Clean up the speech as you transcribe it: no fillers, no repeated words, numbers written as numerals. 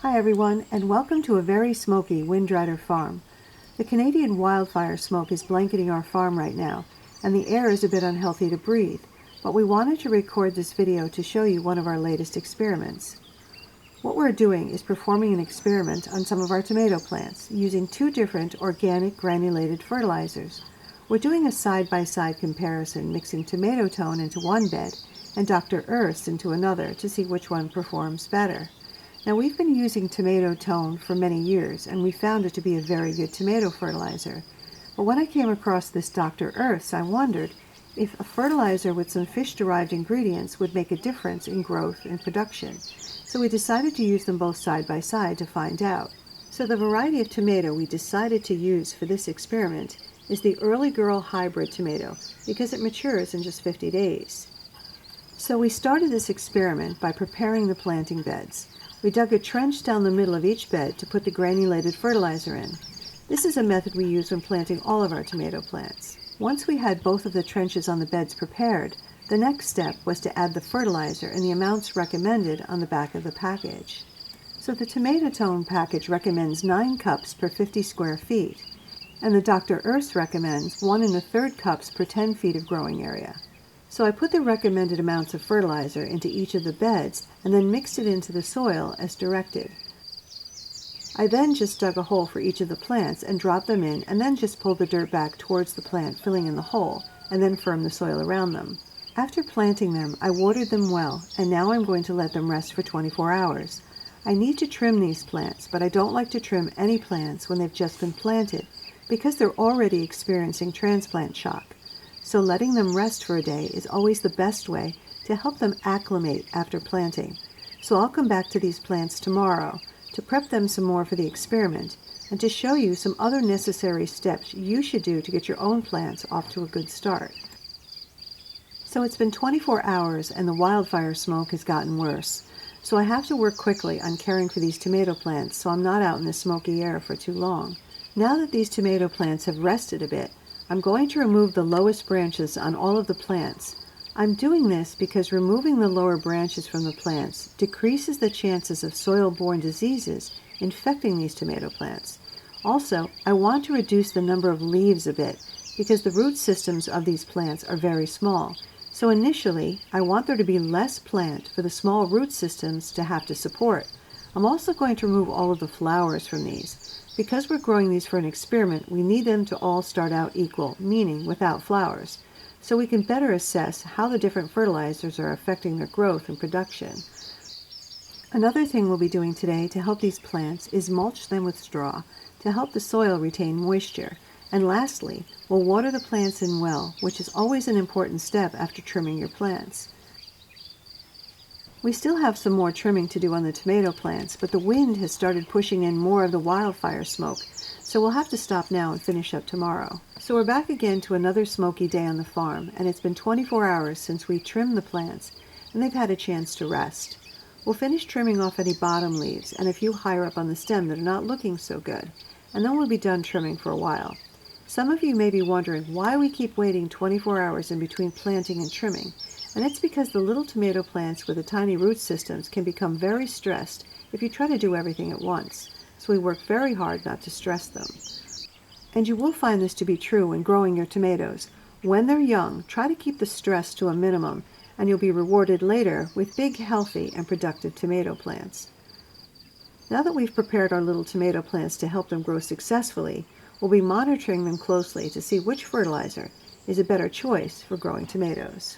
Hi everyone, and welcome to a very smoky Windrider farm. The Canadian wildfire smoke is blanketing our farm right now, and the air is a bit unhealthy to breathe, but we wanted to record this video to show you one of our latest experiments. What we're doing is performing an experiment on some of our tomato plants using two different organic granulated fertilizers. We're doing a side-by-side comparison, mixing tomato tone into one bed and Dr. Earth's into another to see which one performs better. Now, we've been using tomato tone for many years, and we found it to be a very good tomato fertilizer. But when I came across this Dr. Earth's, I wondered if a fertilizer with some fish-derived ingredients would make a difference in growth and production. So we decided to use them both side by side to find out. So the variety of tomato we decided to use for this experiment is the Early Girl Hybrid tomato because it matures in just 50 days. So we started this experiment by preparing the planting beds. We dug a trench down the middle of each bed to put the granulated fertilizer in. This is a method we use when planting all of our tomato plants. Once we had both of the trenches on the beds prepared, the next step was to add the fertilizer in the amounts recommended on the back of the package. So the tomato tone package recommends 9 cups per 50 square feet, and the Dr. Earth's recommends 1 1/3 cups per 10 feet of growing area. So I put the recommended amounts of fertilizer into each of the beds and then mixed it into the soil as directed. I then just dug a hole for each of the plants and dropped them in, and then just pulled the dirt back towards the plant, filling in the hole, and then firmed the soil around them. After planting them, I watered them well, and now I'm going to let them rest for 24 hours. I need to trim these plants, but I don't like to trim any plants when they've just been planted because they're already experiencing transplant shock. So letting them rest for a day is always the best way to help them acclimate after planting. So I'll come back to these plants tomorrow to prep them some more for the experiment and to show you some other necessary steps you should do to get your own plants off to a good start. So it's been 24 hours and the wildfire smoke has gotten worse. So I have to work quickly on caring for these tomato plants so I'm not out in the smoky air for too long. Now that these tomato plants have rested a bit, I'm going to remove the lowest branches on all of the plants. I'm doing this because removing the lower branches from the plants decreases the chances of soil-borne diseases infecting these tomato plants. Also, I want to reduce the number of leaves a bit because the root systems of these plants are very small. So initially, I want there to be less plant for the small root systems to have to support. I'm also going to remove all of the flowers from these. Because we're growing these for an experiment, we need them to all start out equal, meaning without flowers, so we can better assess how the different fertilizers are affecting their growth and production. Another thing we'll be doing today to help these plants is mulch them with straw to help the soil retain moisture. And lastly, we'll water the plants in well, which is always an important step after trimming your plants. We still have some more trimming to do on the tomato plants, but the wind has started pushing in more of the wildfire smoke, so we'll have to stop now and finish up tomorrow. So we're back again to another smoky day on the farm, and it's been 24 hours since we trimmed the plants, and they've had a chance to rest. We'll finish trimming off any bottom leaves and a few higher up on the stem that are not looking so good, and then we'll be done trimming for a while. Some of you may be wondering why we keep waiting 24 hours in between planting and trimming. And it's because the little tomato plants with the tiny root systems can become very stressed if you try to do everything at once. So we work very hard not to stress them. And you will find this to be true when growing your tomatoes. When they're young, try to keep the stress to a minimum, and you'll be rewarded later with big, healthy, and productive tomato plants. Now that we've prepared our little tomato plants to help them grow successfully, we'll be monitoring them closely to see which fertilizer is a better choice for growing tomatoes.